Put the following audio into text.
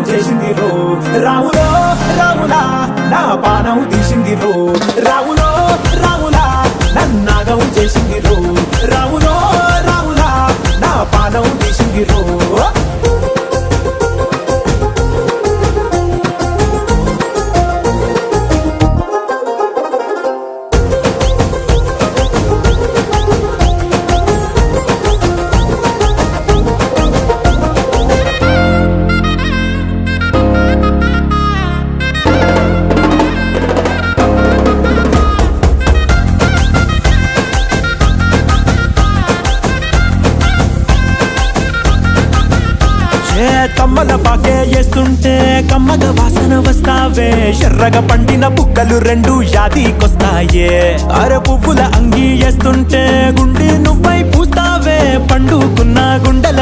చేసింది రో రాములో రాములా నా పానం తీసింది రో రాములో రాములా నన్నాగం చేసింది రో రాములో రాములా నా పానం తీసింది రో కమ్మల పాకే వేస్తుంటే కమ్మగ వాసన వస్తావే ఎర్రగా పండిన బుక్కలు రెండు యాదికొస్తాయే అర పువ్వుల అంగి వేస్తుంటే గుండె నువ్వై పూస్తావే పండుకున్న గుండెల